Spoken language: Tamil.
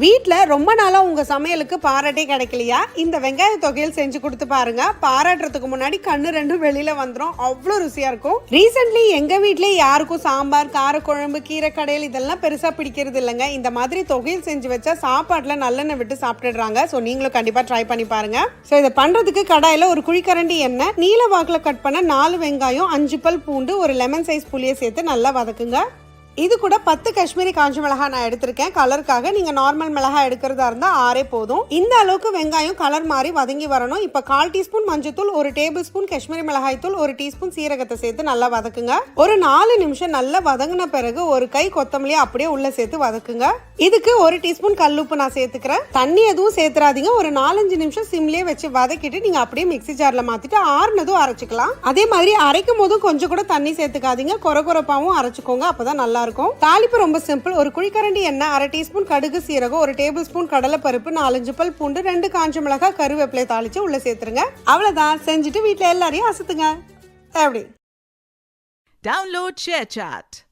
வீட்டில் ரொம்ப நாளாக உங்கள் சமையலுக்கு பாராட்டே கிடைக்கலையா? இந்த வெங்காய தொகையல் செஞ்சு கொடுத்து பாருங்க. பாராட்டுறதுக்கு முன்னாடி கண்ணு ரெண்டும் வெளியில வந்துடும். அவ்வளோ ருசியா இருக்கும். ரீசெண்ட்லி எங்க வீட்டிலே யாருக்கும் சாம்பார், காரக்குழம்பு, கீரை கடையில் இதெல்லாம் பெருசா பிடிக்கிறது இல்லைங்க. இந்த மாதிரி தொகையல் செஞ்சு வச்சா சாப்பாட்டில் நல்லெண்ணெய் விட்டு சாப்பிட்டுடுறாங்க. ஸோ நீங்களும் கண்டிப்பா ட்ரை பண்ணி பாருங்க. ஸோ இதை பண்றதுக்கு கடாயில் ஒரு குழிக்கரண்டி எண்ணெய், நீல வாக்கில் கட் பண்ண 4 வெங்காயம், 5 பல் பூண்டு, ஒரு லெமன் சைஸ் புளியை சேர்த்து நல்லா வதக்குங்க. இது கூட 10 காஷ்மீரி காஞ்ச மிளகாய் நான் எடுத்திருக்கேன். கலருக்காக. நீங்க நார்மல் மிளகாய் எடுக்கிறதா இருந்தா 6 போதும். இந்த அளவுக்கு வெங்காயம் கலர் மாதிரி வதங்கி வரணும். இப்ப 1/4 டீஸ்பூன் மஞ்சத்தூள், 1 டேபிள் ஸ்பூன் காஷ்மீரி மிளகாய் தூள், 1 டீஸ்பூன் சீரகத்தை சேர்த்து நல்லா வதக்குங்க. ஒரு 4 நிமிஷம் நல்லா வதங்கின பிறகு ஒரு கை கொத்தமல்லி அப்படியே உள்ள சேர்த்து வதக்குங்க. இதுக்கு 1 டீஸ்பூன் கல்லுப்பு நான் சேர்த்துக்கிறேன். தண்ணி எதுவும் சேர்த்துறாதீங்க. ஒரு 4-5 நிமிஷம் சிம்லயே வச்சு வதக்கிட்டு நீங்க அப்படியே மிக்ஸி ஜார்ல மாத்திட்டு ஆறுனதும் அரைச்சிக்கலாம். அதே மாதிரி அரைக்கும் போதும் கொஞ்சம் கூட தண்ணி சேர்த்துக்காதீங்க. கொரகொரப்பாவும் அரைச்சுக்கோங்க. அப்பதான் நல்லா இருக்கும். தாளிப்பு ரொம்ப சிம்பிள். ஒரு குழிக்கரண்டி எண்ணெய், 1/2 டீஸ்பூன் கடுகு சீரகம், 1 டேபிள் ஸ்பூன் கடலை பருப்பு, 4-5 பல் பூண்டு, 2 காஞ்ச மிளகாய், கருவேப்பிலை தாளிச்சு உள்ள சேர்த்துருங்க. அவ்வளவுதான். செஞ்சுட்டு வீட்டுல எல்லாரையும் அசத்துங்க. எப்படி? Download ShareChat.